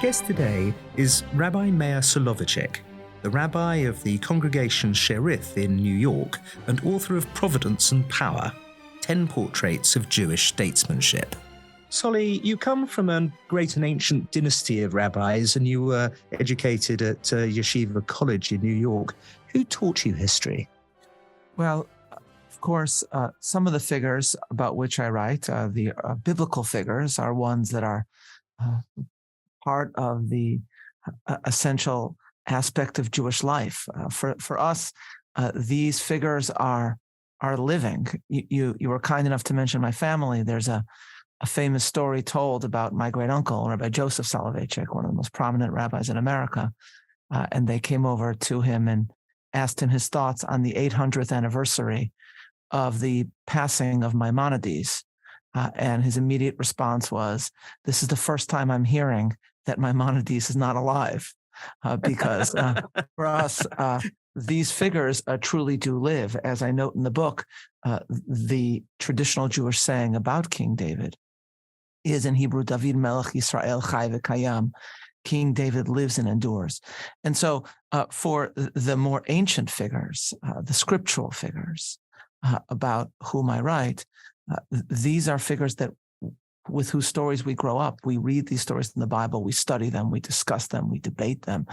guest today is Rabbi Meir Soloveichik, the rabbi of the Congregation Sherith in New York and author of Providence and Power, 10 Portraits of Jewish Statesmanship. Solly, you come from a great and ancient dynasty of rabbis, and you were educated at Yeshiva College in New York. Who taught you history? Well, of course, some of the figures about which I write, the biblical figures, are ones that are part of the essential aspect of Jewish life. For us, these figures are living. You were kind enough to mention my family. There's a famous story told about my great uncle, Rabbi Joseph Soloveichik, one of the most prominent rabbis in America. And they came over to him and asked him his thoughts on the 800th anniversary of the passing of Maimonides. And his immediate response was, "This is the first time I'm hearing that Maimonides is not alive." Because for us, these figures truly do live. As I note in the book, the traditional Jewish saying about King David is in Hebrew, David Melech Yisrael Chai V'Kayam. King David lives and endures. And so for the more ancient figures, the scriptural figures about whom I write, these are figures that with whose stories we grow up. We read these stories in the Bible, we study them, we discuss them, we debate them.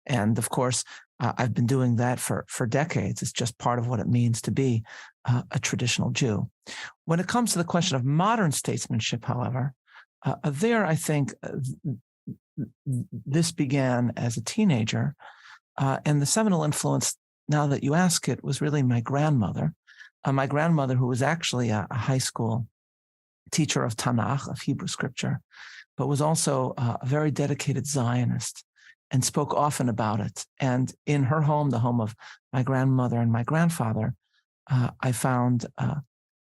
And of course, I've been doing that for decades. It's just part of what it means to be a traditional Jew. When it comes to the question of modern statesmanship, however, there I think this began as a teenager. And the seminal influence, now that you ask it, was really my grandmother. My grandmother, who was actually a high school teacher of Tanakh, of Hebrew scripture, but was also a very dedicated Zionist and spoke often about it. And in her home, the home of my grandmother and my grandfather, I found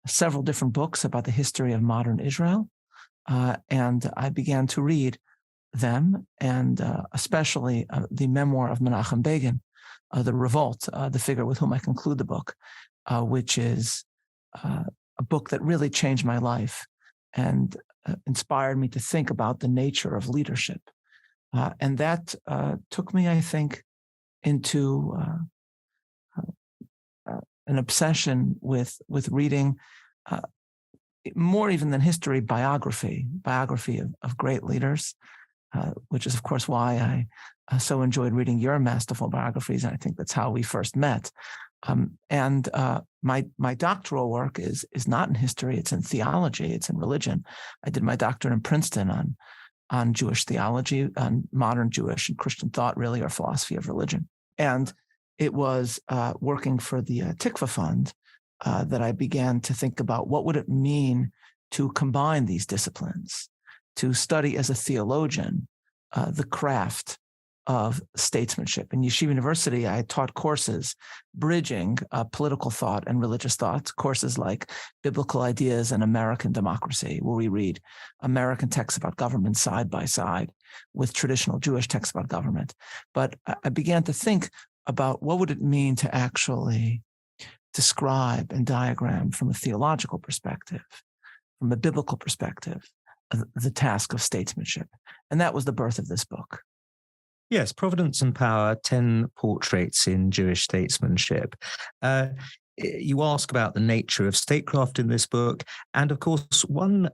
several different books about the history of modern Israel. And I began to read them, and especially the memoir of Menachem Begin, The Revolt, the figure with whom I conclude the book, which is a book that really changed my life and inspired me to think about the nature of leadership. And that took me, I think, into an obsession with reading more even than history, biography of great leaders, which is, of course, why I so enjoyed reading your masterful biographies. And I think that's how we first met. And my doctoral work is not in history, it's in theology, it's in religion. I did my doctorate in Princeton on Jewish theology, on modern Jewish and Christian thought, really, or philosophy of religion. And it was working for the Tikva Fund that I began to think about what would it mean to combine these disciplines, to study as a theologian the craft of statesmanship. In Yeshiva University, I taught courses bridging political thought and religious thought, courses like Biblical Ideas and American Democracy, where we read American texts about government side by side with traditional Jewish texts about government. But I began to think about what would it mean to actually describe and diagram from a theological perspective, from a biblical perspective, the task of statesmanship. And that was the birth of this book. Yes, Providence and Power, 10 Portraits in Jewish Statesmanship. You ask about the nature of statecraft in this book. And of course, one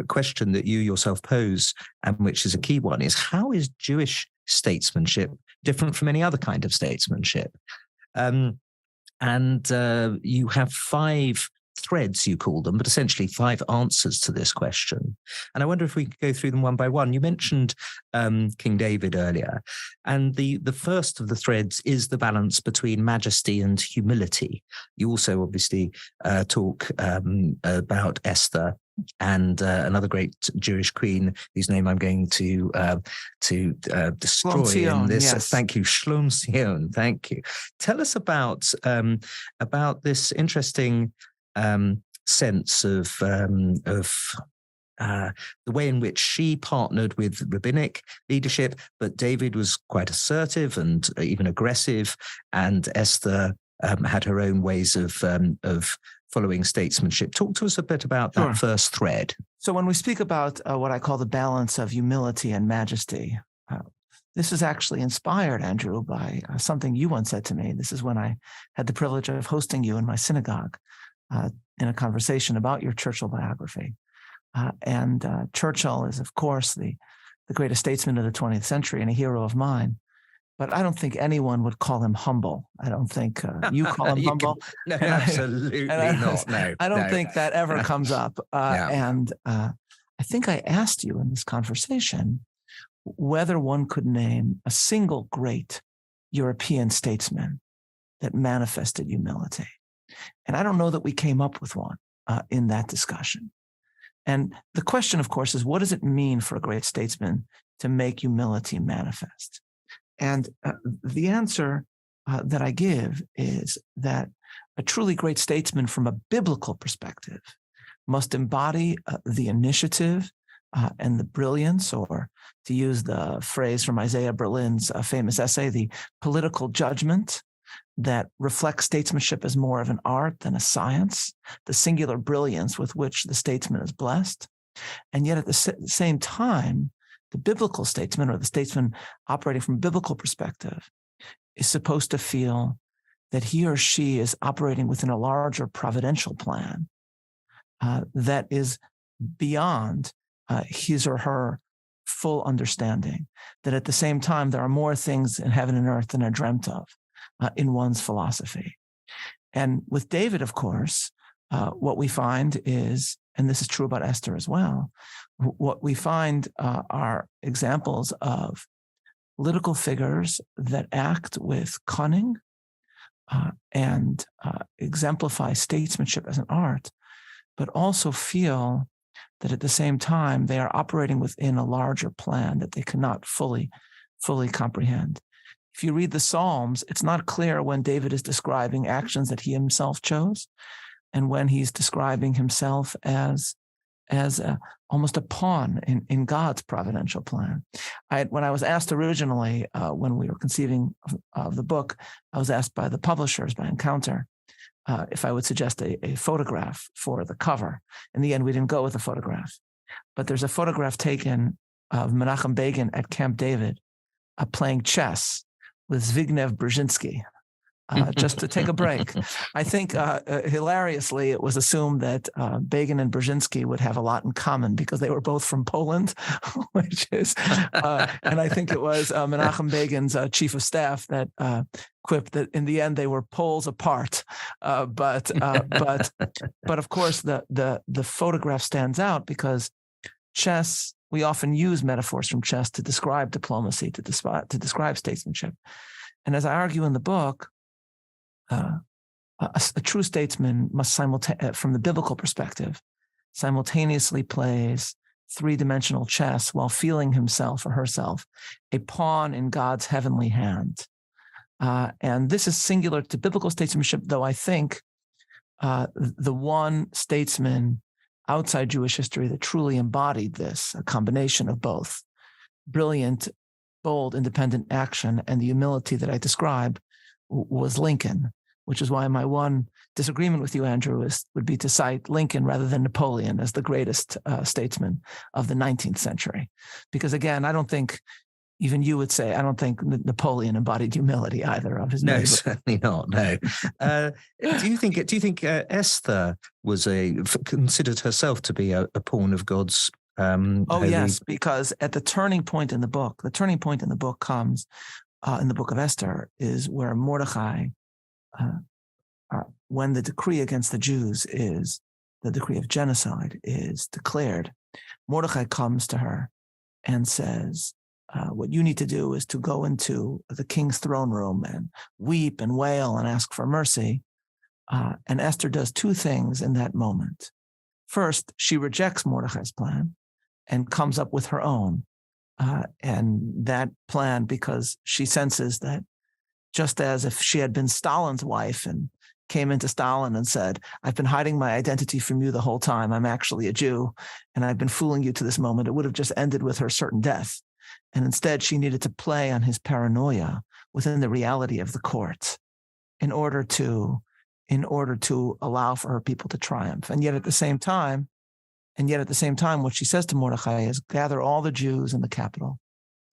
question that you yourself pose, and which is a key one, is how is Jewish statesmanship different from any other kind of statesmanship? And you have 5 threads, you call them, but essentially 5 answers to this question. And I wonder if we could go through them one by one. You mentioned King David earlier, and the first of the threads is the balance between majesty and humility. You also obviously talk about Esther and another great Jewish queen whose name I'm going to destroy in this. Yes. Thank you, Shlom Sion. Thank you. Tell us about this interesting sense of the way in which she partnered with rabbinic leadership, but David was quite assertive and even aggressive, and Esther had her own ways of following statesmanship. Talk to us a bit about that first thread. So when we speak about what I call the balance of humility and majesty, this is actually inspired, Andrew, by something you once said to me. This is when I had the privilege of hosting you in my synagogue in a conversation about your Churchill biography. And Churchill is, of course, the greatest statesman of the 20th century and a hero of mine. But I don't think anyone would call him humble. I don't think you call him humble. No, absolutely not. No, I don't think that ever comes up. And I think I asked you in this conversation whether one could name a single great European statesman that manifested humility. And I don't know that we came up with one in that discussion. And the question, of course, is what does it mean for a great statesman to make humility manifest? And the answer that I give is that a truly great statesman from a biblical perspective must embody the initiative and the brilliance, or to use the phrase from Isaiah Berlin's famous essay, the political judgment that reflects statesmanship as more of an art than a science, the singular brilliance with which the statesman is blessed. And yet at the same time, the biblical statesman, or the statesman operating from a biblical perspective, is supposed to feel that he or she is operating within a larger providential plan that is beyond his or her full understanding, that at the same time there are more things in heaven and earth than are dreamt of in one's philosophy. And with David, of course, what we find is, and this is true about Esther as well, what we find are examples of political figures that act with cunning and exemplify statesmanship as an art, but also feel that at the same time they are operating within a larger plan that they cannot fully comprehend. If you read the Psalms, it's not clear when David is describing actions that he himself chose and when he's describing himself as almost a pawn in God's providential plan. When I was asked originally, when we were conceiving of the book, I was asked by the publishers, by Encounter, if I would suggest a photograph for the cover. In the end, we didn't go with a photograph. But there's a photograph taken of Menachem Begin at Camp David playing chess with Zbigniew Brzezinski, just to take a break. I think hilariously, it was assumed that Begin and Brzezinski would have a lot in common because they were both from Poland, which is, and I think it was Menachem Begin's chief of staff that quipped that in the end they were poles apart. But of course the photograph stands out because chess. We often use metaphors from chess to describe diplomacy, to describe statesmanship. And as I argue in the book, a true statesman must from the biblical perspective, simultaneously plays three-dimensional chess while feeling himself or herself a pawn in God's heavenly hand. And this is singular to biblical statesmanship, though I think the one statesman outside Jewish history that truly embodied this, a combination of both brilliant, bold, independent action and the humility that I describe, was Lincoln, which is why my one disagreement with you, Andrew, would be to cite Lincoln rather than Napoleon as the greatest statesman of the 19th century. Because again, I don't think, even you would say, I don't think Napoleon embodied humility either of his. No, certainly not. No. Do you think Esther was considered herself to be a pawn of God's? Yes, because at the turning point in the book comes in the book of Esther, is where Mordecai, when the decree against the Jews is the decree of genocide is declared, Mordecai comes to her and says, what you need to do is to go into the king's throne room and weep and wail and ask for mercy. And Esther does two things in that moment. First, she rejects Mordecai's plan and comes up with her own. And that plan, because she senses that just as if she had been Stalin's wife and came into Stalin and said, I've been hiding my identity from you the whole time. I'm actually a Jew, and I've been fooling you to this moment. It would have just ended with her certain death. And instead, she needed to play on his paranoia within the reality of the court in order to in order to allow for her people to triumph. And yet at the same time, what she says to Mordechai is, gather all the Jews in the capital,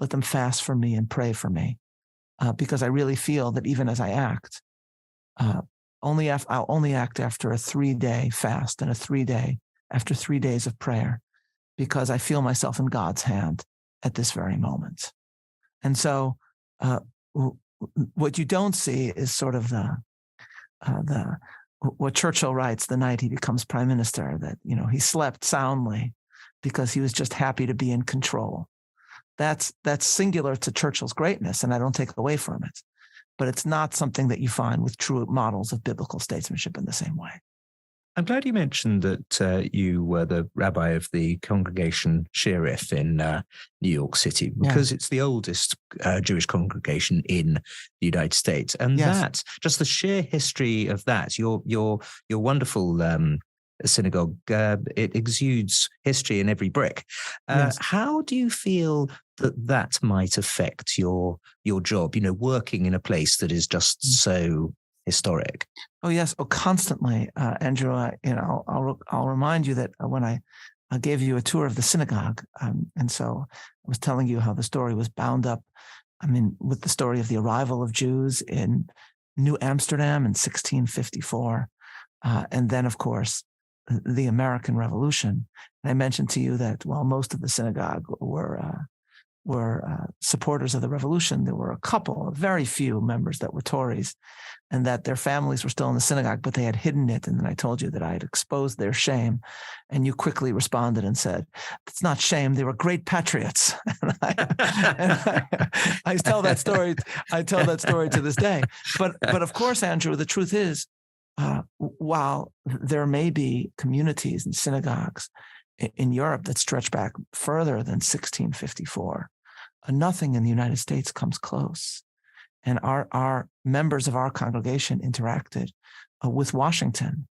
let them fast for me and pray for me, because I really feel that even as I act, I'll only act after a 3-day fast and after 3 days of prayer, because I feel myself in God's hand at this very moment. And so what you don't see is sort of what Churchill writes the night he becomes prime minister, that, he slept soundly because he was just happy to be in control. That's singular to Churchill's greatness, and I don't take away from it. But it's not something that you find with true models of biblical statesmanship in the same way. I'm glad you mentioned that you were the rabbi of the congregation Sheriff in New York City, because it's the oldest Jewish congregation in the United States. And that, just the sheer history of that, your wonderful synagogue, it exudes history in every brick. How do you feel that might affect your job, working in a place that is just so historic? Oh, yes. Oh, constantly, Andrew. I'll remind you that when I gave you a tour of the synagogue, and so I was telling you how the story was bound up, with the story of the arrival of Jews in New Amsterdam in 1654, and then, of course, the American Revolution. And I mentioned to you that while most of the synagogue were supporters of the revolution, there were very few members that were Tories, and that their families were still in the synagogue, but they had hidden it. And then I told you that I had exposed their shame, and you quickly responded and said, "It's not shame; they were great patriots." I tell that story. I tell that story to this day. But of course, Andrew, the truth is, while there may be communities and synagogues in Europe that stretch back further than 1654, nothing in the United States comes close. And our members of our congregation interacted with Washington.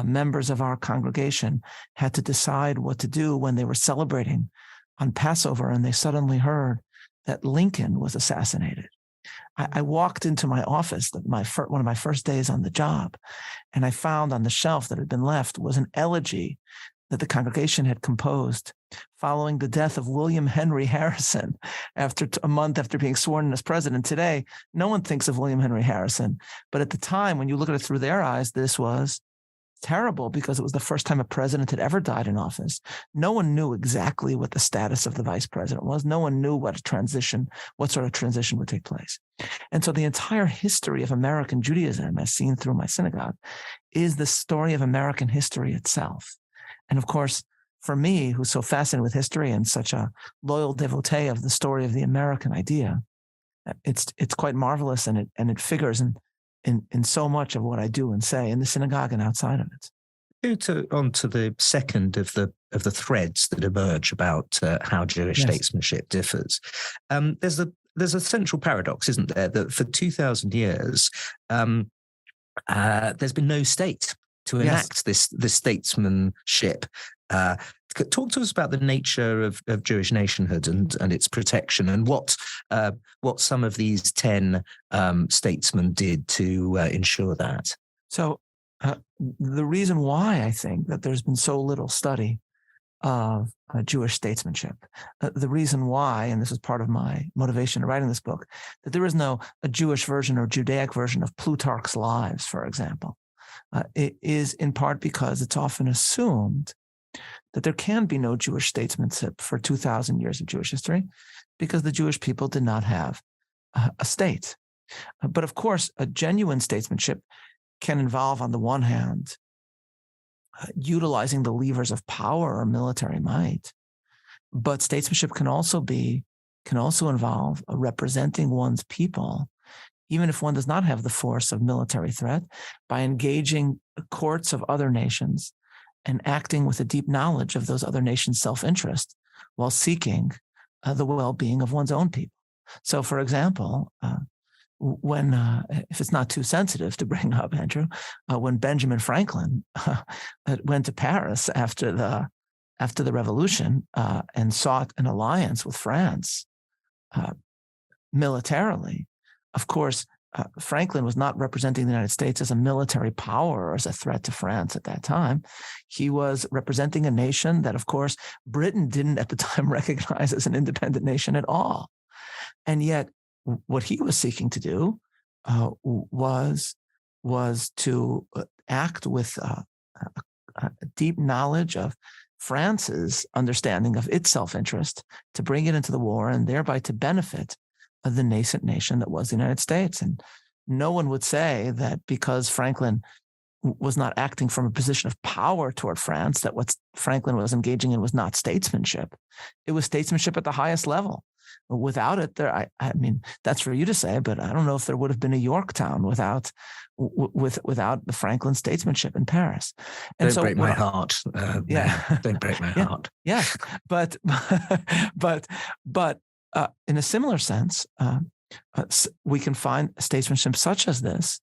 Members of our congregation had to decide what to do when they were celebrating on Passover and they suddenly heard that Lincoln was assassinated. I walked into my office, one of my first days on the job, and I found on the shelf that had been left was an elegy that the congregation had composed following the death of William Henry Harrison after a month after being sworn in as president. Today, no one thinks of William Henry Harrison. But at the time, when you look at it through their eyes, this was terrible because it was the first time a president had ever died in office. No one knew exactly what the status of the vice president was. No one knew what sort of transition would take place. And so the entire history of American Judaism, as seen through my synagogue, is the story of American history itself. And of course, for me, who's so fascinated with history and such a loyal devotee of the story of the American idea, it's quite marvelous, and it figures in so much of what I do and say in the synagogue and outside of it. On to the second of the threads that emerge about how Jewish statesmanship differs. There's a central paradox, isn't there, that for 2,000 years there's been no state to enact this statesmanship. Talk to us about the nature of Jewish nationhood and its protection, and what some of these 10 statesmen did to ensure that. So the reason why I think that there's been so little study of Jewish statesmanship, the reason why, and this is part of my motivation to writing this book, that there is a Jewish version or Judaic version of Plutarch's Lives, for example, it is in part because it's often assumed that there can be no Jewish statesmanship for 2,000 years of Jewish history because the Jewish people did not have a state. But of course, a genuine statesmanship can involve, on the one hand, utilizing the levers of power or military might, but statesmanship can also involve representing one's people, even if one does not have the force of military threat, by engaging the courts of other nations and acting with a deep knowledge of those other nations' self-interest while seeking the well-being of one's own people. So, for example, when, if it's not too sensitive to bring up, Andrew, when Benjamin Franklin went to Paris after the revolution and sought an alliance with France militarily, of course, Franklin was not representing the United States as a military power or as a threat to France at that time. He was representing a nation that, of course, Britain didn't at the time recognize as an independent nation at all. And yet what he was seeking to do was to act with a deep knowledge of France's understanding of its self-interest, to bring it into the war and thereby to benefit of the nascent nation that was the United States. And no one would say that because Franklin was not acting from a position of power toward France, that what Franklin was engaging in was not statesmanship. It was statesmanship at the highest level. Without it, I mean, that's for you to say, but I don't know if there would have been a Yorktown without the Franklin statesmanship in Paris. And don't break my heart. Yeah, don't break my heart. Yeah, but in a similar sense, we can find statesmanship such as this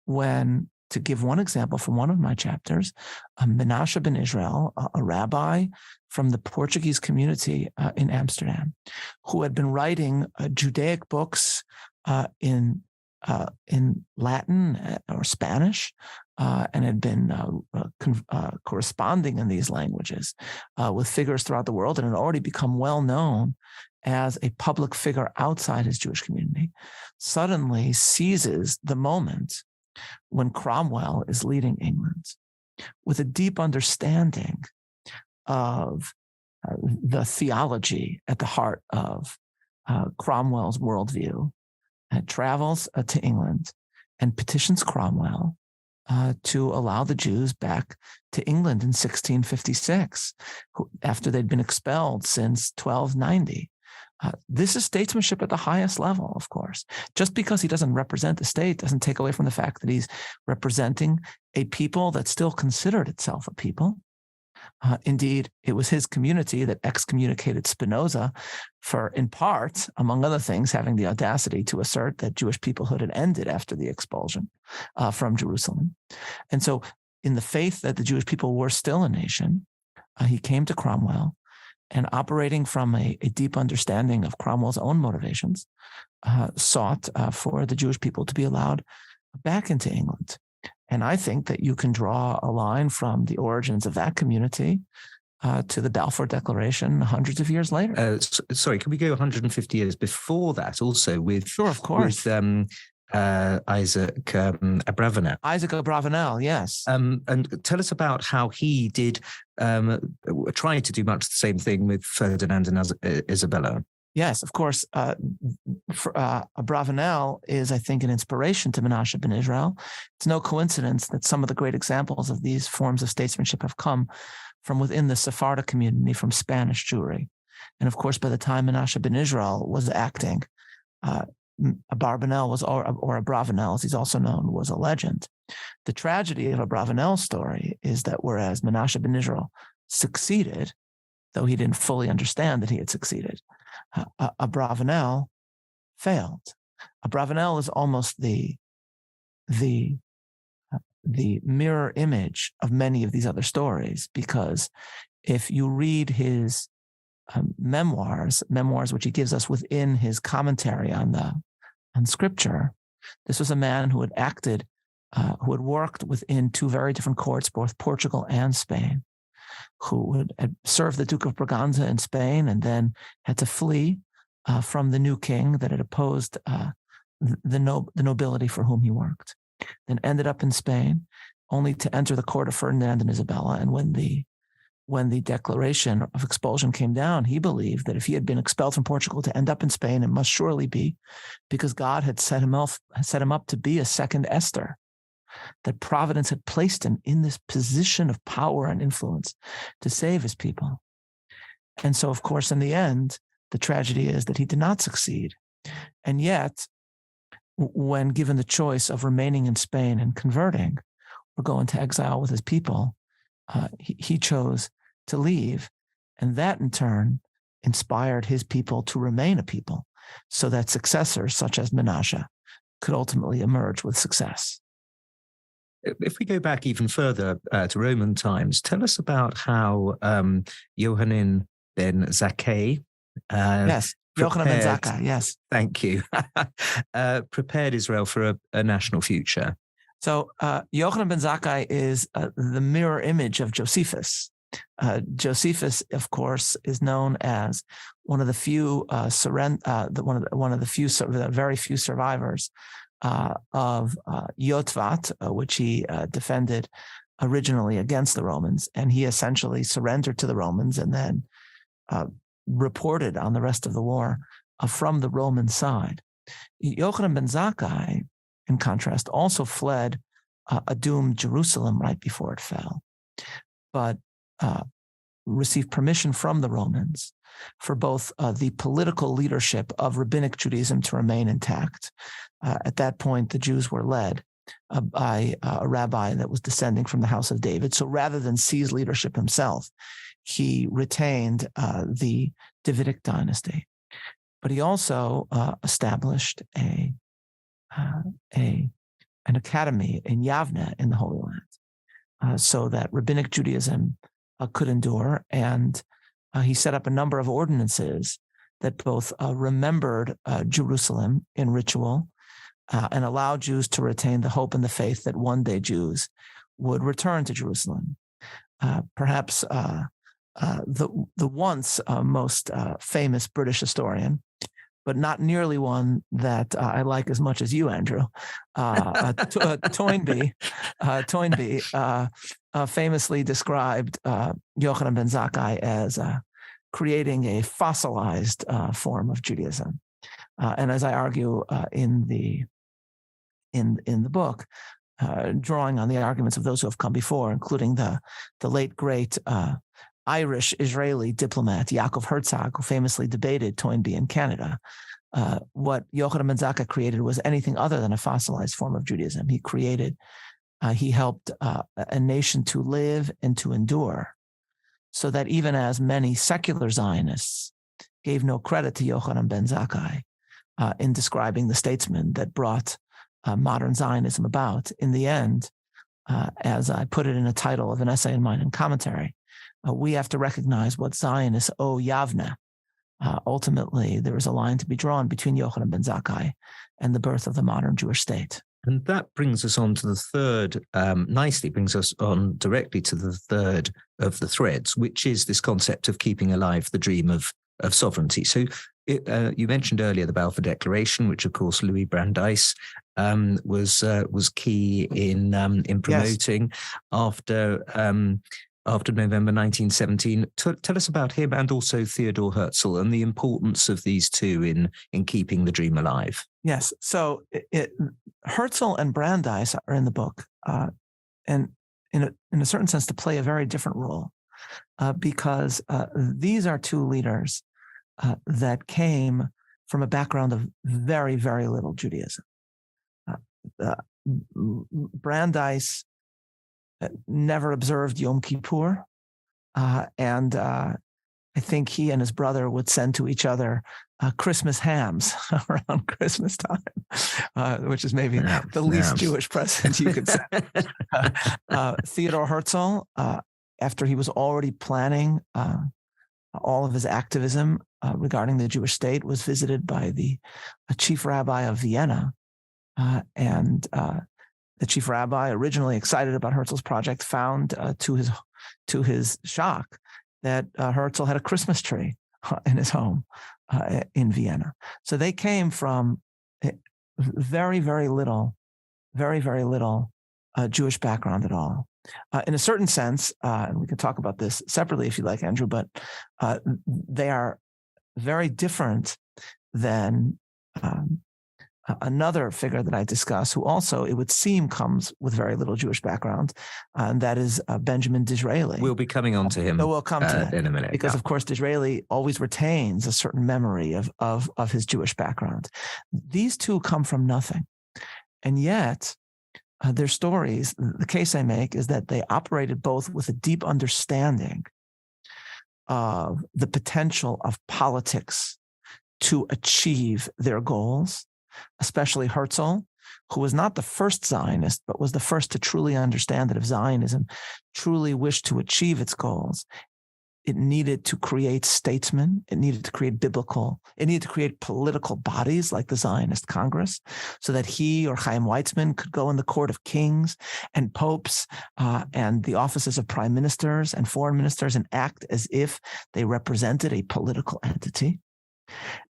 when, to give one example from one of my chapters, Menashe ben Israel, a rabbi from the Portuguese community in Amsterdam, who had been writing Judaic books in Latin or Spanish, and had been corresponding in these languages with figures throughout the world, and had already become well known as a public figure outside his Jewish community, suddenly seizes the moment when Cromwell is leading England with a deep understanding of the theology at the heart of Cromwell's worldview, and travels to England and petitions Cromwell to allow the Jews back to England in 1656, after they'd been expelled since 1290. This is statesmanship at the highest level, of course. Just because he doesn't represent the state doesn't take away from the fact that he's representing a people that still considered itself a people. Indeed, it was his community that excommunicated Spinoza for, in part, among other things, having the audacity to assert that Jewish peoplehood had ended after the expulsion from Jerusalem. And so, in the faith that the Jewish people were still a nation, he came to Cromwell, and operating from a deep understanding of Cromwell's own motivations, sought for the Jewish people to be allowed back into England. And I think that you can draw a line from the origins of that community to the Balfour Declaration hundreds of years later. Sorry, can we go 150 years before that also with, sure, of course, with Isaac Abravanel? Isaac Abravanel, yes. And tell us about how he did try to do much the same thing with Ferdinand and Isabella. Yes, of course. Abravanel is, I think, an inspiration to Menashe ben Israel. It's no coincidence that some of the great examples of these forms of statesmanship have come from within the Sephardic community, from Spanish Jewry. And of course, by the time Menashe ben Israel was acting, Abravanel was, or Abravanel, as he's also known, was a legend. The tragedy of Abravanel's story is that whereas Menashe ben Israel succeeded, though he didn't fully understand that he had succeeded, Abravanel failed. Abravanel is almost the mirror image of many of these other stories, because if you read his memoirs which he gives us within his commentary on Scripture, this was a man who had acted, who had worked within two very different courts, both Portugal and Spain, who had served the Duke of Braganza in Spain and then had to flee from the new king that had opposed the nobility for whom he worked. Then ended up in Spain, only to enter the court of Ferdinand and Isabella. And when the declaration of expulsion came down, he believed that if he had been expelled from Portugal to end up in Spain, it must surely be because God had set him up to be a second Esther, that Providence had placed him in this position of power and influence to save his people. And so, of course, in the end, the tragedy is that he did not succeed. And yet, when given the choice of remaining in Spain and converting or going to exile with his people, he chose to leave. And that, in turn, inspired his people to remain a people, so that successors such as Menashe could ultimately emerge with success. If we go back even further to Roman times, tell us about how Yohanan ben Zakkai Yes. Yochanan ben Zakkai, yes. Thank you. Prepared Israel for a national future. So Yochanan ben Zakkai is the mirror image of Josephus. Josephus, of course, is known as one of the few very few survivors of Yotvat, which he defended originally against the Romans, and he essentially surrendered to the Romans and then reported on the rest of the war from the Roman side. Yochanan ben Zakkai, in contrast, also fled a doomed Jerusalem right before it fell, but received permission from the Romans for both the political leadership of rabbinic Judaism to remain intact. At that point, the Jews were led by a rabbi that was descending from the house of David. So rather than seize leadership himself, he retained the Davidic dynasty. But he also established an academy in Yavne in the Holy Land, so that rabbinic Judaism could endure. And he set up a number of ordinances that both remembered Jerusalem in ritual and allowed Jews to retain the hope and the faith that one day Jews would return to Jerusalem. Perhaps the once most famous British historian, but not nearly one that I like as much as you, Andrew. Toynbee famously described Yochanan ben Zakkai as creating a fossilized form of Judaism. And as I argue in the book, drawing on the arguments of those who have come before, including the late great Irish-Israeli diplomat Yaakov Herzog, who famously debated Toynbee in Canada. What Yochanan ben Zakkai created was anything other than a fossilized form of Judaism. He helped a nation to live and to endure, so that even as many secular Zionists gave no credit to Yochanan ben Zakkai in describing the statesman that brought modern Zionism about, in the end, as I put it in a title of an essay in mine and commentary, we have to recognize what Zionists owe Yavne. Ultimately, there is a line to be drawn between Yochanan ben Zakkai and the birth of the modern Jewish state. And that brings us on to the third, nicely brings us on directly to the third of the threads, which is this concept of keeping alive the dream of sovereignty. So you mentioned earlier the Balfour Declaration, which of course Louis Brandeis was key in promoting. Yes. After November 1917. Tell us about him and also Theodor Herzl and the importance of these two in keeping the dream alive. Yes. So Herzl and Brandeis are in the book, and in a certain sense to play a very different role, because these are two leaders that came from a background of very, very little Judaism. Brandeis never observed Yom Kippur, and I think he and his brother would send to each other Christmas hams around Christmas time, which is maybe the least Jewish present you could say. Theodor Herzl, after he was already planning all of his activism regarding the Jewish state, was visited by the chief rabbi of Vienna, and the chief rabbi, originally excited about Herzl's project, found to his shock that Herzl had a Christmas tree in his home in Vienna. So they came from very, very little Jewish background at all. In a certain sense, and we can talk about this separately if you like, Andrew, but they are very different than another figure that I discuss, who also, it would seem, comes with very little Jewish background, and that is Benjamin Disraeli. We'll be coming on to him. We'll come to that in a minute, because, of course, Disraeli always retains a certain memory of his Jewish background. These two come from nothing, and yet their stories. The case I make is that they operated both with a deep understanding of the potential of politics to achieve their goals. Especially Herzl, who was not the first Zionist, but was the first to truly understand that if Zionism truly wished to achieve its goals, it needed to create statesmen. It needed to create it needed to create political bodies like the Zionist Congress, so that he or Chaim Weizmann could go in the court of kings and popes and the offices of prime ministers and foreign ministers and act as if they represented a political entity.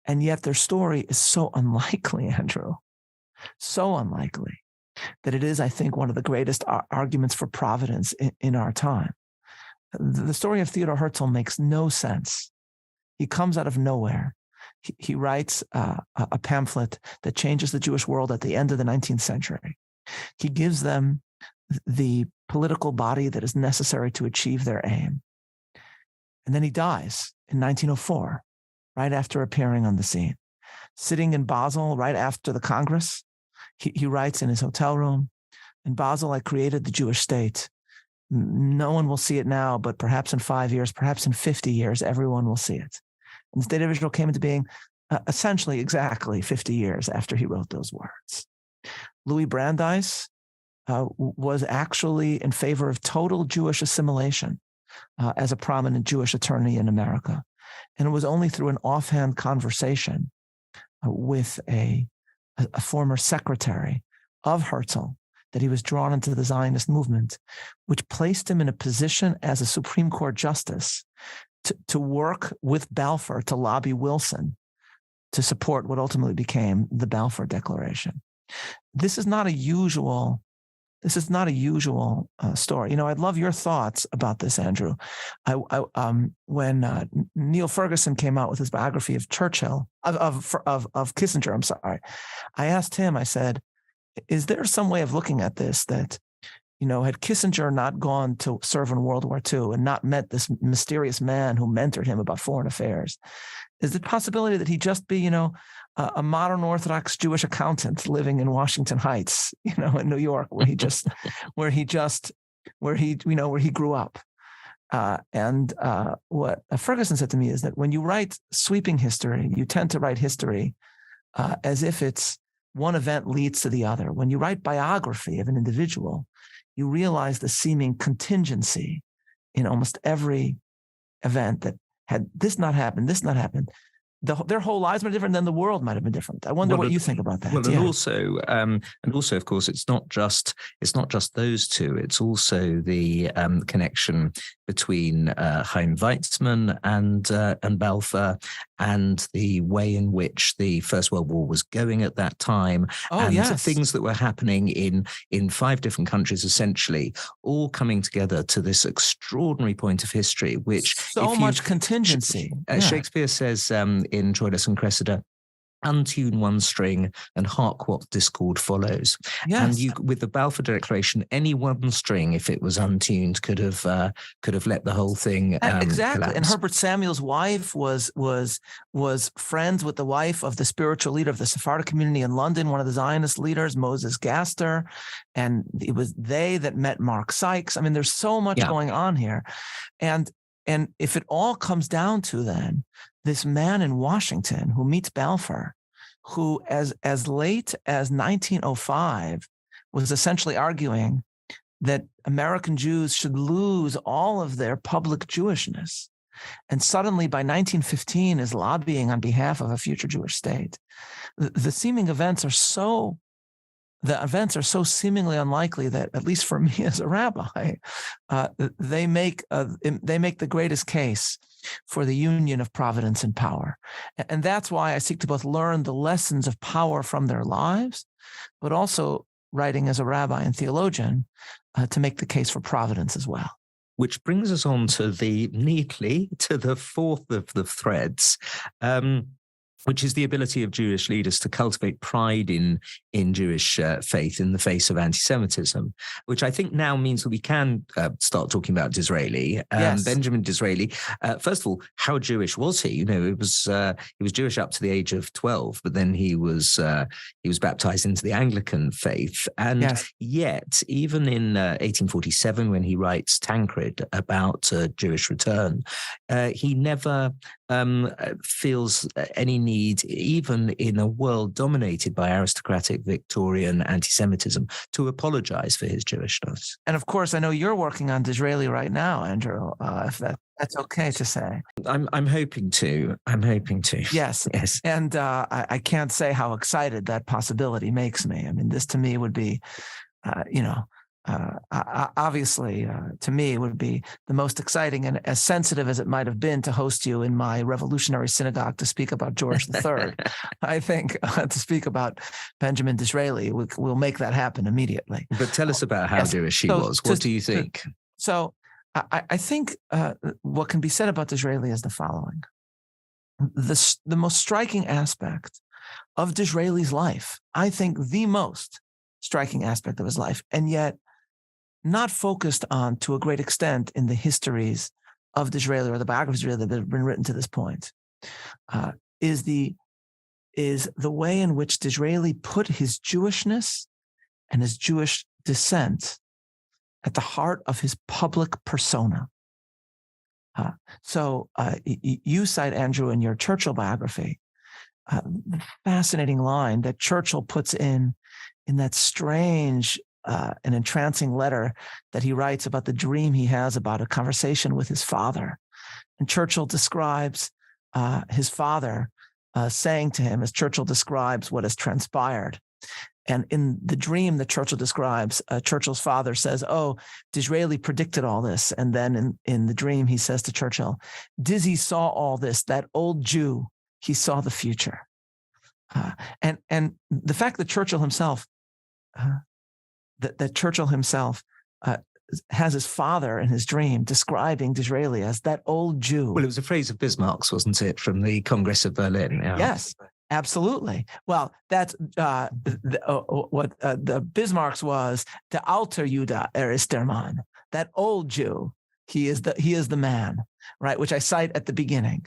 And yet their story is so unlikely, Andrew, so unlikely, that it is, I think, one of the greatest arguments for providence in our time. The story of Theodor Herzl makes no sense. He comes out of nowhere. He writes a pamphlet that changes the Jewish world at the end of the 19th century. He gives them the political body that is necessary to achieve their aim. And then he dies in 1904, right after appearing on the scene. Sitting in Basel right after the Congress, he writes in his hotel room, "In Basel, I created the Jewish state. No one will see it now, but perhaps in 5 years, perhaps in 50 years, everyone will see it." And the state of Israel came into being essentially exactly 50 years after he wrote those words. Louis Brandeis was actually in favor of total Jewish assimilation as a prominent Jewish attorney in America. And it was only through an offhand conversation with a former secretary of Herzl that he was drawn into the Zionist movement, which placed him in a position as a Supreme Court justice to work with Balfour to lobby Wilson to support what ultimately became the Balfour Declaration. This is not a usual story. You know, I'd love your thoughts about this, Andrew. When Neil Ferguson came out with his biography of Churchill, of Kissinger, I'm sorry, I asked him, I said, is there some way of looking at this that, you know, had Kissinger not gone to serve in World War II and not met this mysterious man who mentored him about foreign affairs, is the possibility that he'd just be, you know, a modern Orthodox Jewish accountant living in Washington Heights, you know, in New York, where he grew up. What Ferguson said to me is that when you write sweeping history, you tend to write history as if it's one event leads to the other. When you write biography of an individual, you realize the seeming contingency in almost every event that had this not happened, their whole lives might be different, then the world might have been different. I wonder what you think about that. Well, and also, of course, it's not just those two. It's also the connection between Chaim Weizmann and Balfour, and the way in which the First World War was going at that time, things that were happening in 5 different countries, essentially, all coming together to this extraordinary point of history, which so much contingency. Shakespeare says in Troilus and Cressida, "Untune one string and hark what discord follows." Yes. And with the Balfour Declaration, any one string, if it was untuned, could have let the whole thing exactly. collapse. And Herbert Samuel's wife was friends with the wife of the spiritual leader of the Sephardic community in London, one of the Zionist leaders, Moses Gaster, and it was they that met Mark Sykes. I mean, there's so much going on here, and if it all comes down to then this man in Washington who meets Balfour, who as late as 1905 was essentially arguing that American Jews should lose all of their public Jewishness. And suddenly by 1915 is lobbying on behalf of a future Jewish state. The events are so seemingly unlikely that, at least for me as a rabbi, they make the greatest case for the union of providence and power. And that's why I seek to both learn the lessons of power from their lives, but also writing as a rabbi and theologian to make the case for providence as well. Which brings us on to neatly to the fourth of the threads, which is the ability of Jewish leaders to cultivate pride in Jewish faith in the face of anti-Semitism, which I think now means that we can start talking about Disraeli. Yes. Benjamin Disraeli, first of all, how Jewish was he? You know, he was Jewish up to the age of 12, but then he was baptized into the Anglican faith. And yet, even in 1847, when he writes Tancred about Jewish return, he never feels any need, even in a world dominated by aristocratic Victorian anti-Semitism, to apologize for his Jewishness. And of course, I know you're working on Disraeli right now, Andrew, if that's okay to say. I'm hoping to. Yes. Yes. And I can't say how excited that possibility makes me. I mean, this to me would be, obviously, to me, it would be the most exciting, and as sensitive as it might have been to host you in my revolutionary synagogue to speak about George III. I think to speak about Benjamin Disraeli, we'll make that happen immediately. But tell us about how Jewish he was. What do you think? So I think what can be said about Disraeli is the following. The most striking aspect of Disraeli's life, I think the most striking aspect of his life, and yet not focused on to a great extent in the histories of Disraeli or the biographies that have been written to this point, is the way in which Disraeli put his Jewishness and his Jewish descent at the heart of his public persona. So you cite, Andrew, in your Churchill biography, the fascinating line that Churchill puts in that strange an entrancing letter that he writes about the dream he has about a conversation with his father. And Churchill describes his father saying to him, as Churchill describes what has transpired. And in the dream that Churchill describes, Churchill's father says, "Oh, Disraeli predicted all this." And then in the dream, he says to Churchill, "Dizzy saw all this, that old Jew, he saw the future." And the fact that Churchill himself that Churchill himself has his father in his dream describing Disraeli as that old Jew. Well, it was a phrase of Bismarck's, wasn't it, from the Congress of Berlin? Yeah. Yes, absolutely. Well, that's what the Bismarck's was. Der alte Jude, ist der Mann. That old Jew, he is the man, right? Which I cite at the beginning.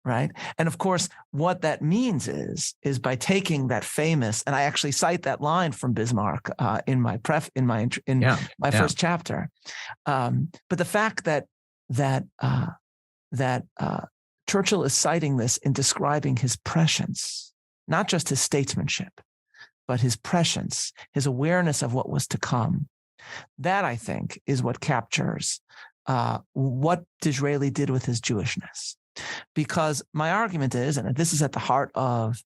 Right. And of course, what that means is by taking that famous, and I actually cite that line from Bismarck in my first chapter. But the fact that Churchill is citing this in describing his prescience, not just his statesmanship, but his prescience, his awareness of what was to come. That, I think, is what captures what Disraeli did with his Jewishness. Because my argument is, and this is at the heart of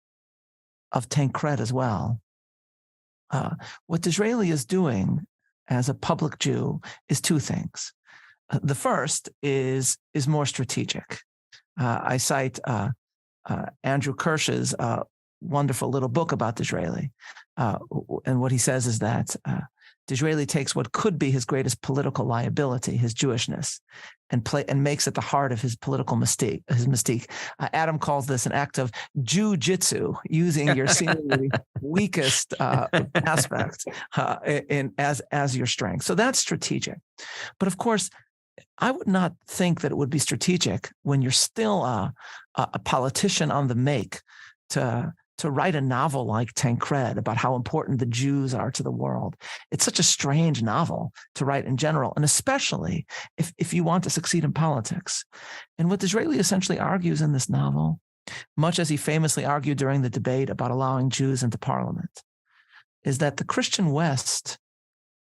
Tancred as well, what Disraeli is doing as a public Jew is two things. The first is more strategic. I cite Andrew Kirsch's wonderful little book about Disraeli, and what he says is that Disraeli takes what could be his greatest political liability, his Jewishness, and makes it the heart of his political mystique. Adam calls this an act of Jew-jitsu, using your seemingly weakest aspect as your strength. So that's strategic. But of course, I would not think that it would be strategic when you're still a politician on the make to write a novel like Tancred about how important the Jews are to the world. It's such a strange novel to write in general, and especially if you want to succeed in politics. And what Disraeli essentially argues in this novel, much as he famously argued during the debate about allowing Jews into parliament, is that the Christian West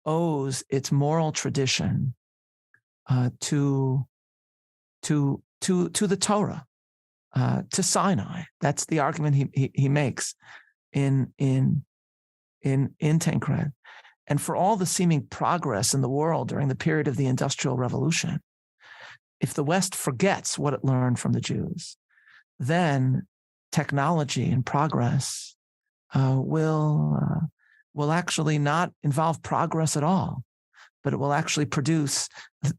owes its moral tradition to the Torah. To Sinai. That's the argument he makes in Tancred. And for all the seeming progress in the world during the period of the Industrial Revolution, if the West forgets what it learned from the Jews, then technology and progress will actually not involve progress at all, but it will actually produce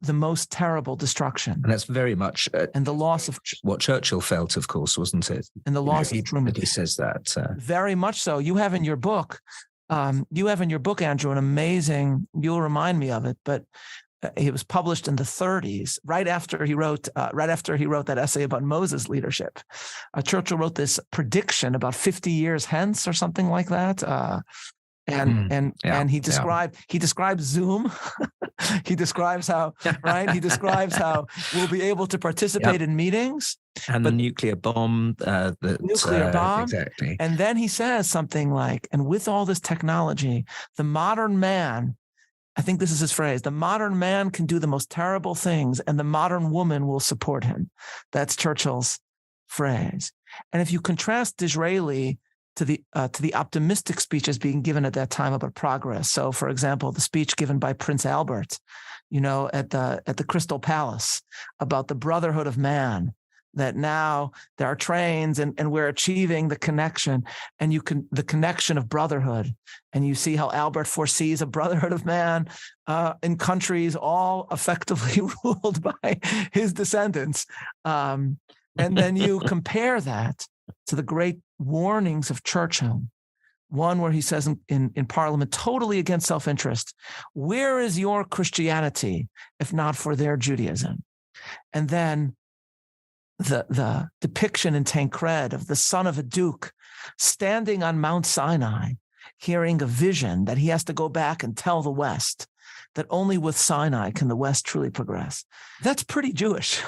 the most terrible destruction. And that's very much and the loss of what Churchill felt, of course, wasn't it? And the loss of Truman. He says that very much so. You have in your book, Andrew, an amazing. You'll remind me of it, but it was published in the 30s, right after he wrote that essay about Moses' leadership. Churchill wrote this prediction about 50 years hence, or something like that. And he describes Zoom. He describes how we'll be able to participate in meetings. And the nuclear bomb. Nuclear bomb. Exactly. And then he says something like, and with all this technology, the modern man, I think this is his phrase, the modern man can do the most terrible things and the modern woman will support him. That's Churchill's phrase. And if you contrast Disraeli to the optimistic speeches being given at that time about progress. So, for example, the speech given by Prince Albert, at the Crystal Palace about the brotherhood of man, that now there are trains and we're achieving the connection, and the connection of brotherhood. And you see how Albert foresees a brotherhood of man in countries all effectively ruled by his descendants. And then you compare that to the great warnings of Churchill, one where he says in Parliament, totally against self-interest, where is your Christianity if not for their Judaism? And then the depiction in Tancred of the son of a duke standing on Mount Sinai, hearing a vision that he has to go back and tell the West that only with Sinai can the West truly progress. That's pretty Jewish.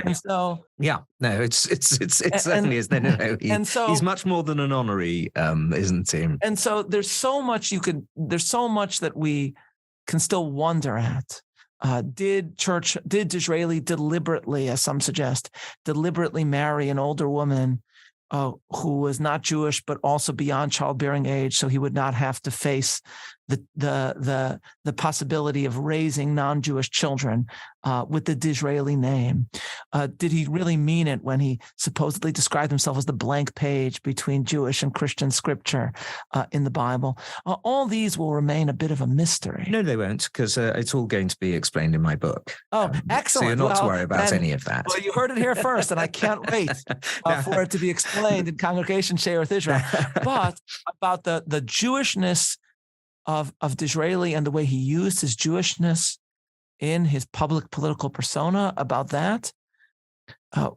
And so, it certainly is. No, he's much more than an honorary, isn't he? And so there's so much that we can still wonder at. Did Disraeli deliberately, as some suggest, marry an older woman who was not Jewish but also beyond childbearing age, so he would not have to face the possibility of raising non-Jewish children with the Disraeli name? Did he really mean it when he supposedly described himself as the blank page between Jewish and Christian scripture in the Bible? All these will remain a bit of a mystery. No, they won't, because it's all going to be explained in my book. Oh, excellent. So you're not to worry about any of that. Well, you heard it here first, and I can't wait for it to be explained in Congregation Share with Israel. But about the Jewishness of Disraeli and the way he used his Jewishness in his public political persona, about that,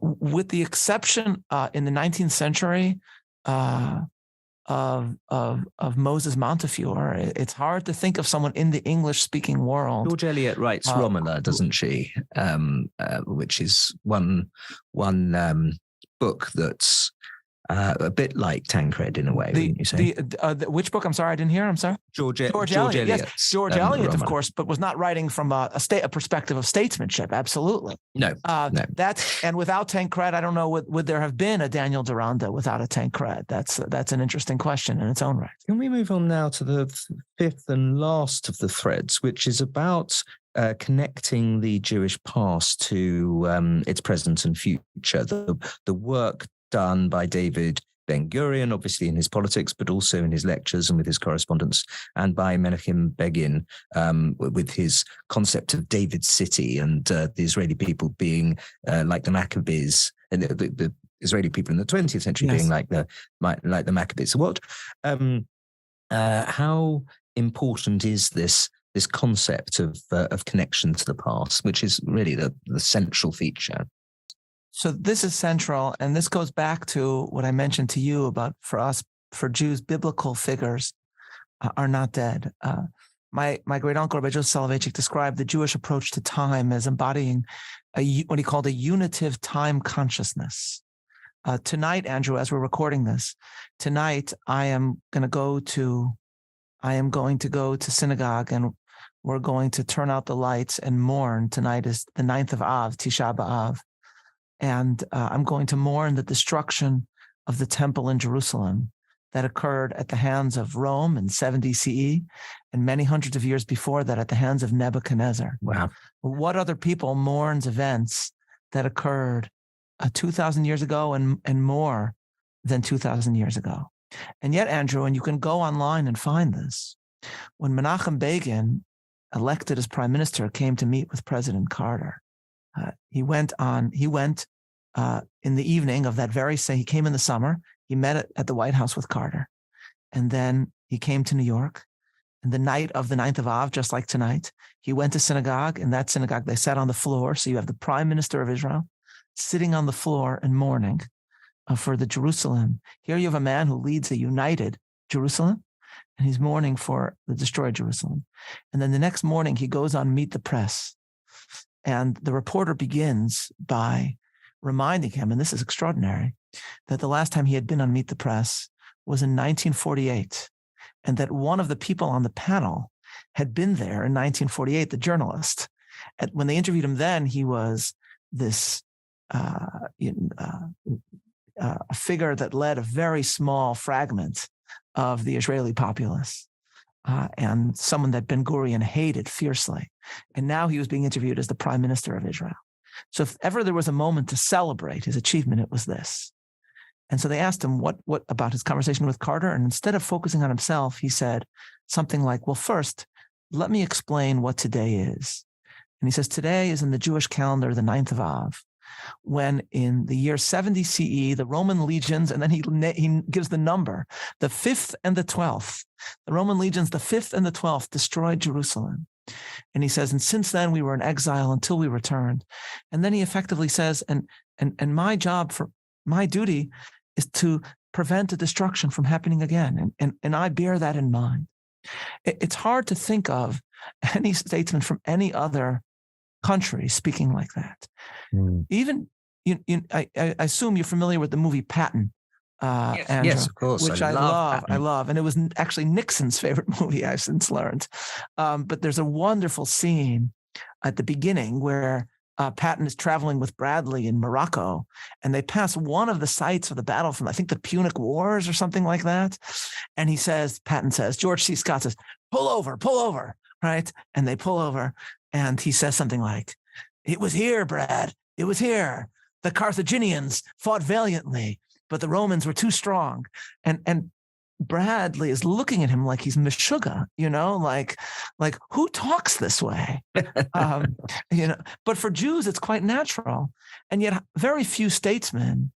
with the exception in the 19th century of Moses Montefiore, it's hard to think of someone in the English-speaking world. George Eliot writes Romola, doesn't she? Which is one book that's a bit like Tancred in a way, wouldn't you say? Which book? I'm sorry, I didn't hear. I'm sorry. George Eliot. Yes, George Eliot, of course, but was not writing from a perspective of statesmanship. Absolutely. No. And without Tancred, I don't know, would there have been a Daniel Deronda without a Tancred? That's an interesting question in its own right. Can we move on now to the fifth and last of the threads, which is about connecting the Jewish past to its present and future, the work done by David Ben-Gurion, obviously in his politics, but also in his lectures and with his correspondence, and by Menachem Begin with his concept of David's city and the Israeli people being like the Maccabees, and the Israeli people in the 20th century being like the Maccabees. So what? How important is this concept of connection to the past, which is really the central feature? So this is central, and this goes back to what I mentioned to you about, for Jews, biblical figures are not dead. My great uncle Rabbi Meir Soloveichik described the Jewish approach to time as embodying what he called a unitive time consciousness. Tonight, Andrew, as we're recording this, I am going to go to synagogue, and we're going to turn out the lights and mourn. Tonight is the 9th of Av, Tisha B'Av. And I'm going to mourn the destruction of the temple in Jerusalem that occurred at the hands of Rome in 70 CE, and many hundreds of years before that at the hands of Nebuchadnezzar. Wow. What other people mourns events that occurred 2,000 years ago and more than 2,000 years ago? And yet, Andrew, and you can go online and find this, when Menachem Begin, elected as prime minister, came to meet with President Carter, he went in the evening of that very same, he came in the summer, he met at the White House with Carter. And then he came to New York. And the night of the 9th of Av, just like tonight, he went to synagogue. In that synagogue, they sat on the floor. So you have the prime minister of Israel sitting on the floor and mourning for the Jerusalem. Here you have a man who leads a united Jerusalem. and he's mourning for the destroyed Jerusalem. And then the next morning he goes on Meet the Press, and the reporter begins by reminding him, and this is extraordinary, that the last time he had been on Meet the Press was in 1948, and that one of the people on the panel had been there in 1948, the journalist. And when they interviewed him then, he was this a figure that led a very small fragment of the Israeli populace, and someone that Ben Gurion hated fiercely. And now he was being interviewed as the prime minister of Israel. So if ever there was a moment to celebrate his achievement, it was this. And so they asked him what about his conversation with Carter. And instead of focusing on himself, he said something like, well, first, let me explain what today is. And he says, today is in the Jewish calendar, the 9th of Av, when in the year 70 CE, the Roman legions, and then he gives the number, the 5th and the 12th, the Roman legions, the 5th and the 12th, destroyed Jerusalem. And he says, and since then we were in exile until we returned. And then he effectively says, and my job, for my duty, is to prevent the destruction from happening again. And I bear that in mind. It's hard to think of any statesman from any other country speaking like that. Even, I assume you're familiar with the movie Patton. Yes, Andrew, yes, of course. Which I love. And it was actually Nixon's favorite movie, I've since learned. But there's a wonderful scene at the beginning where Patton is traveling with Bradley in Morocco, and they pass one of the sites of the battle from, I think, the Punic Wars or something like that. And Patton says, George C. Scott says, pull over, right? And they pull over, and he says something like, it was here, Brad, it was here. The Carthaginians fought valiantly, but the Romans were too strong. And Bradley is looking at him like he's Meshuggah, like who talks this way? But for Jews, it's quite natural. And yet very few statesmen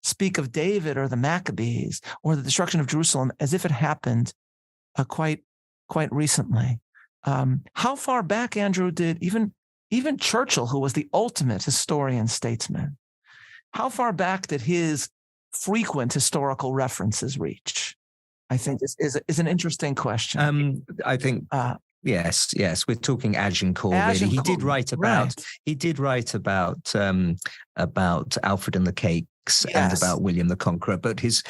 speak of David or the Maccabees or the destruction of Jerusalem as if it happened quite recently. How far back, Andrew, did even Churchill, who was the ultimate historian statesman, how far back did his frequent historical references reach? I think this is an interesting question. I think yes. We're talking Agincourt. Really, he did write about Alfred and the Cakes and about William the Conqueror, but his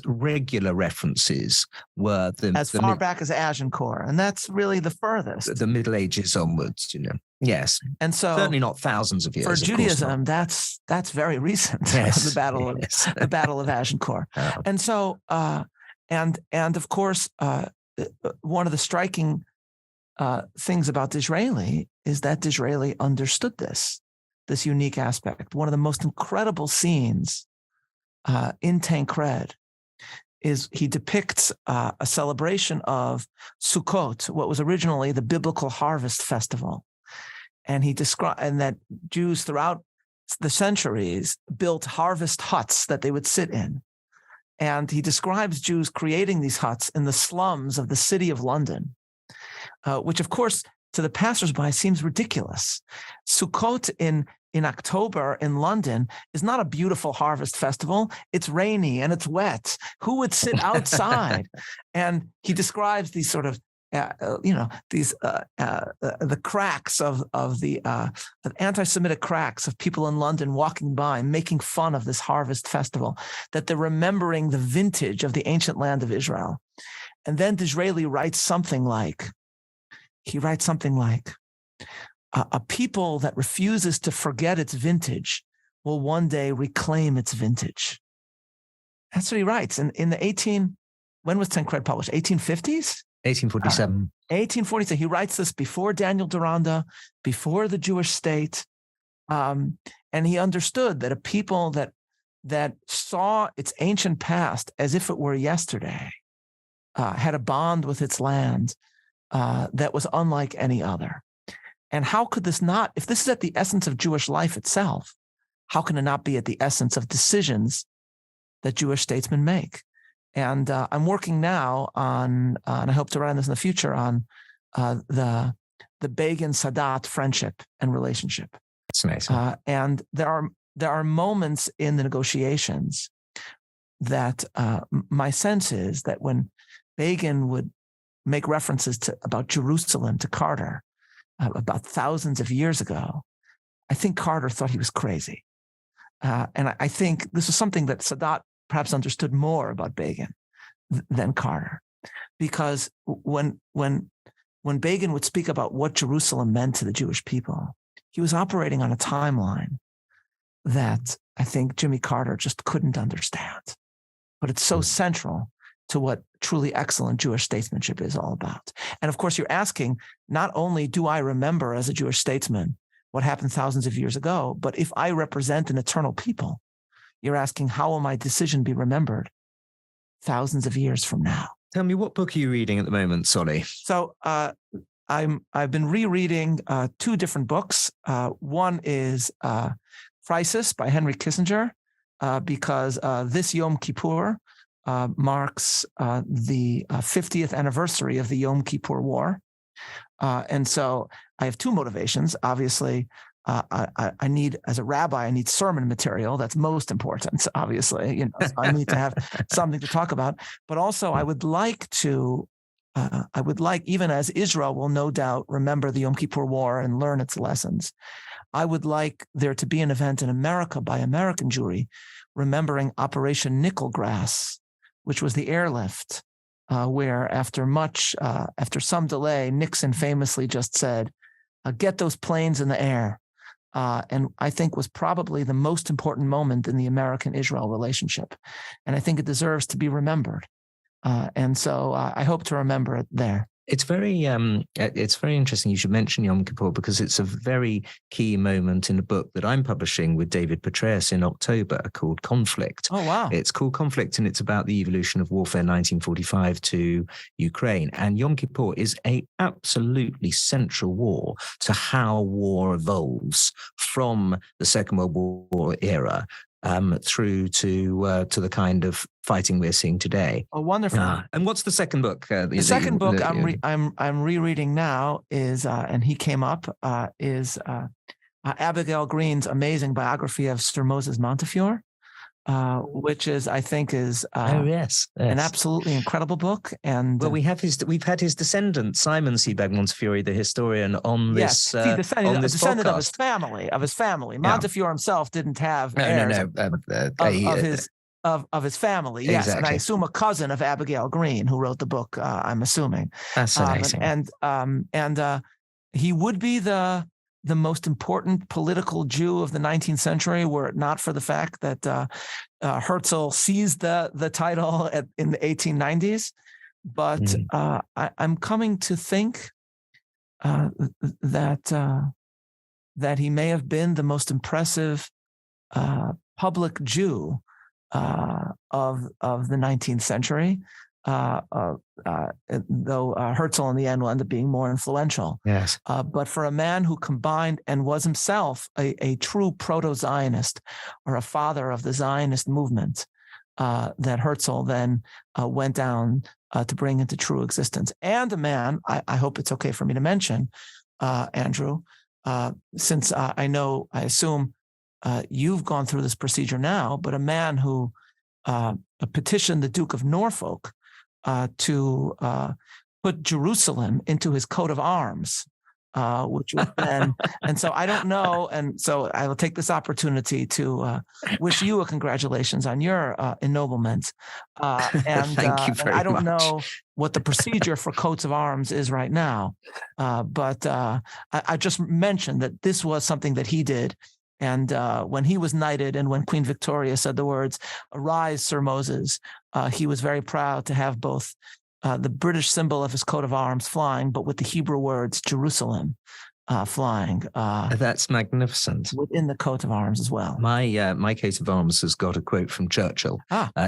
regular references were as far back as Agincourt, and that's really the furthest. The Middle Ages onwards, Yes, and so certainly not thousands of years. For Judaism, that's very recent. Yes, the Battle of Agincourt, and so. And of course, one of the striking things about Disraeli is that Disraeli understood this unique aspect. One of the most incredible scenes in Tancred is he depicts a celebration of Sukkot, what was originally the biblical harvest festival, and he describes that Jews throughout the centuries built harvest huts that they would sit in. And he describes Jews creating these huts in the slums of the city of London, which, of course, to the passersby seems ridiculous. Sukkot in October in London is not a beautiful harvest festival. It's rainy and it's wet. Who would sit outside? And he describes these sort of the cracks of the anti-Semitic cracks of people in London walking by, making fun of this harvest festival, that they're remembering the vintage of the ancient land of Israel. And then Disraeli writes something like, a people that refuses to forget its vintage will one day reclaim its vintage. That's what he writes. And in the when was Tancred published? 1850s? 1847. 1847. He writes this before Daniel Deronda, before the Jewish state, and he understood that a people that saw its ancient past as if it were yesterday had a bond with its land that was unlike any other. And how could this not, if this is at the essence of Jewish life itself, how can it not be at the essence of decisions that Jewish statesmen make? And I'm working now on, and I hope to write on this in the future, on the Begin-Sadat friendship and relationship. It's amazing. And there are moments in the negotiations that my sense is that when Begin would make references about Jerusalem to Carter about thousands of years ago, I think Carter thought he was crazy. And I think this was something that Sadat perhaps understood more about Begin than Carter, because when Begin would speak about what Jerusalem meant to the Jewish people, he was operating on a timeline that I think Jimmy Carter just couldn't understand. But it's so central to what truly excellent Jewish statesmanship is all about. And of course, you're asking, not only do I remember as a Jewish statesman what happened thousands of years ago, but if I represent an eternal people, you're asking, how will my decision be remembered thousands of years from now? Tell me, what book are you reading at the moment, Solly? So I've been rereading two different books. One is Crisis by Henry Kissinger, because this Yom Kippur marks the 50th anniversary of the Yom Kippur War. And so I have two motivations. Obviously, I need, as a rabbi, I need sermon material. That's most important, obviously. So I need to have something to talk about. But also, I would like, even as Israel will no doubt remember the Yom Kippur War and learn its lessons, I would like there to be an event in America by American Jewry remembering Operation Nickelgrass, which was the airlift, where after some delay, Nixon famously just said, get those planes in the air. And I think was probably the most important moment in the American-Israel relationship. And I think it deserves to be remembered. And so I hope to remember it there. It's very interesting you should mention Yom Kippur, because it's a very key moment in a book that I'm publishing with David Petraeus in October called Conflict. Oh, wow. It's called Conflict, and it's about the evolution of warfare 1945 to Ukraine. And Yom Kippur is a absolutely central war to how war evolves from the Second World War era through to the kind of fighting we're seeing today. Oh, wonderful! And what's the second book? The second book I'm rereading now is, and he came up, is Abigail Green's amazing biography of Sir Moses Montefiore, which is, I think, is yes. an absolutely incredible book. And well, we've had his descendant Simon Sebag Montefiore, the historian, on this. Yes, descendant podcast. of his family. Montefiore himself didn't have heirs of his family. Yes, exactly. And I assume a cousin of Abigail Green, who wrote the book. I'm assuming. Fascinating. And he would be the most important political Jew of the 19th century, were it not for the fact that Herzl seized the title in the 1890s. But I'm coming to think that he may have been the most impressive public Jew of the 19th century, though Herzl in the end will end up being more influential. Yes. But for a man who combined and was himself a true proto-Zionist, or a father of the Zionist movement, that Herzl then went down to bring into true existence. And a man, I hope it's okay for me to mention, Andrew, since I assume you've gone through this procedure now, but a man who petitioned the Duke of Norfolk to put Jerusalem into his coat of arms, which was then, and so I don't know, and so I will take this opportunity to wish you a congratulations on your ennoblement. And thank you very much. I don't know what the procedure for coats of arms is right now, but I just mentioned that this was something that he did. And when he was knighted, and when Queen Victoria said the words, "Arise, Sir Moses," he was very proud to have both the British symbol of his coat of arms flying, but with the Hebrew words "Jerusalem" flying. That's magnificent. Within the coat of arms as well. My coat of arms has got a quote from Churchill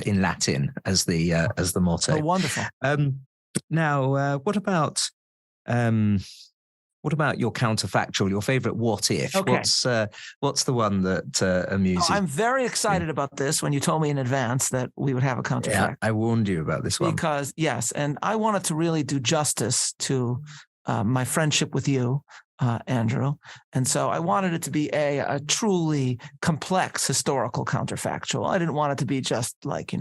in Latin as the motto. Oh, wonderful. Now, what about your counterfactual, your favorite what if? Okay. What's the one that amuses you? I'm very excited about this when you told me in advance that we would have a counterfactual. Yeah, I warned you about this one. Because, yes, and I wanted to really do justice to my friendship with you Andrew. And so I wanted it to be a truly complex historical counterfactual. I didn't want it to be just like,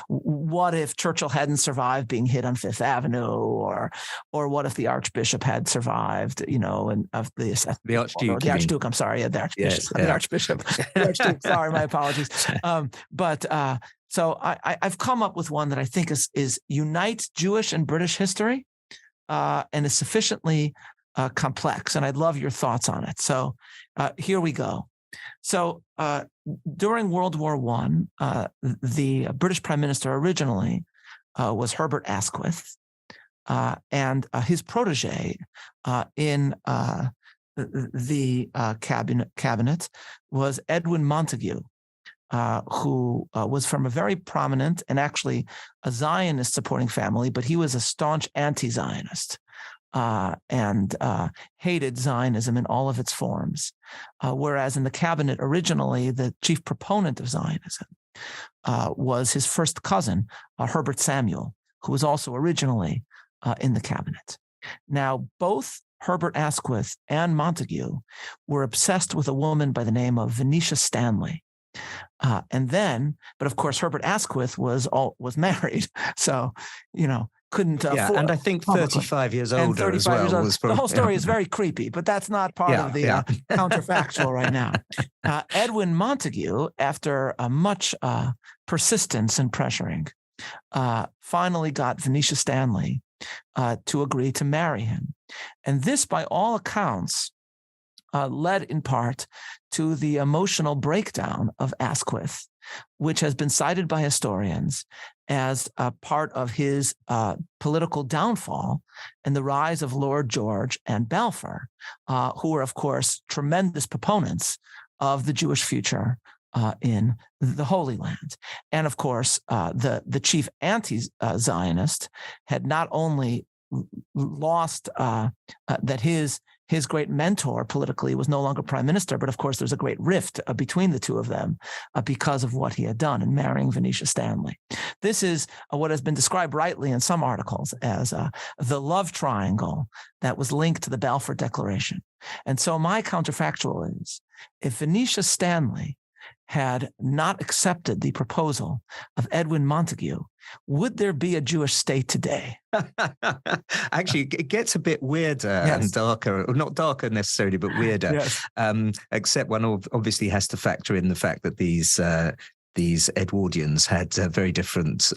what if Churchill hadn't survived being hit on Fifth Avenue, or what if the Archbishop had survived, and of the Archduke. The Archduke, I'm sorry, the Archbishop. Yes, The Archbishop. The Archduke, sorry, my apologies. So I've come up with one that I think is unites Jewish and British history, and is sufficiently complex, and I'd love your thoughts on it. So here we go. So during World War I, the British Prime Minister originally was Herbert Asquith, and his protege in the cabinet was Edwin Montagu, who was from a very prominent and actually a Zionist supporting family, but he was a staunch anti-Zionist. And hated Zionism in all of its forms. Whereas in the cabinet originally, the chief proponent of Zionism was his first cousin, Herbert Samuel, who was also originally in the cabinet. Now, both Herbert Asquith and Montagu were obsessed with a woman by the name of Venetia Stanley. But of course, Herbert Asquith was married. So, couldn't afford. And I think 35 years older as well. The whole story is very creepy, but that's not part of the counterfactual right now. Edwin Montagu, after much persistence and pressuring, finally got Venetia Stanley to agree to marry him. And this, by all accounts, led in part to the emotional breakdown of Asquith, which has been cited by historians as a part of his political downfall and the rise of Lord George and Balfour, who were, of course, tremendous proponents of the Jewish future in the Holy Land. And, of course, the chief anti-Zionist had not only lost that his great mentor politically was no longer prime minister, but of course there's a great rift between the two of them because of what he had done in marrying Venetia Stanley. This is what has been described rightly in some articles as the love triangle that was linked to the Balfour Declaration. And so my counterfactual is, if Venetia Stanley had not accepted the proposal of Edwin Montagu, would there be a Jewish state today? Actually, it gets a bit weirder and darker, not darker necessarily, but weirder. Except one obviously has to factor in the fact that these Edwardians had very different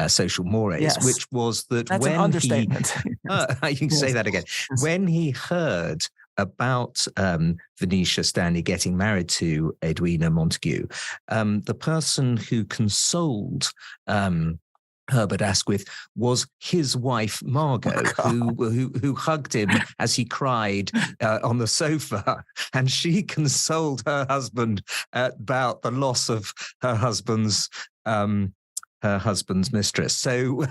social mores, which was that that's when an understatement. You can say that again. When he heard about Venetia Stanley getting married to Edwina Montagu, the person who consoled Herbert Asquith was his wife, Margot, who hugged him as he cried on the sofa. And she consoled her husband about the loss of her husband's mistress. So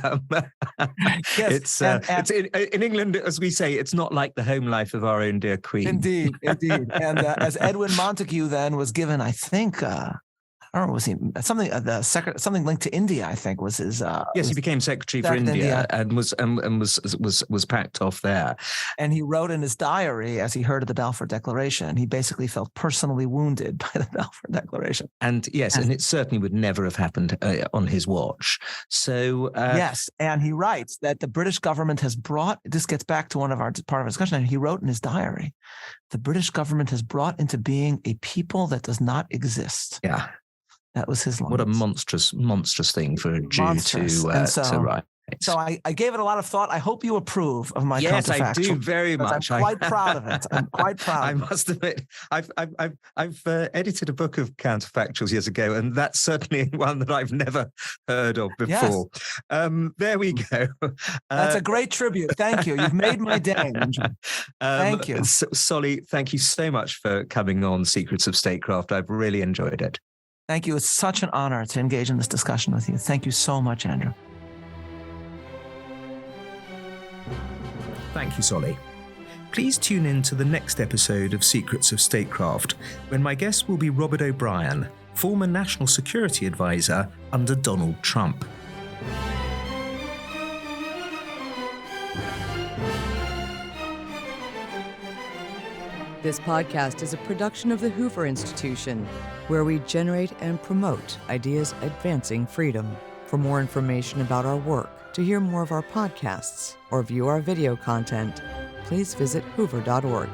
it's in England, as we say, it's not like the home life of our own dear Queen. Indeed. And as Edwin Montagu then was given, I think, I don't know, was he something linked to India? I think was his. Yes, he became secretary for India and was packed off there. And he wrote in his diary, as he heard of the Balfour Declaration, he basically felt personally wounded by the Balfour Declaration. And and it certainly would never have happened on his watch. So yes, and he writes that the British government has brought. This gets back to part of our discussion. And he wrote in his diary, the British government has brought into being a people that does not exist. Yeah. That was his lines. What a monstrous thing for a Jew to write. So I gave it a lot of thought. I hope you approve of my counterfactual. Yes, I do very much. I'm quite proud of it. I'm quite proud. I must admit, I've edited a book of counterfactuals years ago, and that's certainly one that I've never heard of before. Yes. There we go. That's a great tribute. Thank you. You've made my day. Thank you. Solly, thank you so much for coming on Secrets of Statecraft. I've really enjoyed it. Thank you. It's such an honor to engage in this discussion with you. Thank you so much, Andrew. Thank you, Solly. Please tune in to the next episode of Secrets of Statecraft, when my guest will be Robert O'Brien, former National Security Advisor under Donald Trump. This podcast is a production of the Hoover Institution, where we generate and promote ideas advancing freedom. For more information about our work, to hear more of our podcasts, or view our video content, please visit hoover.org.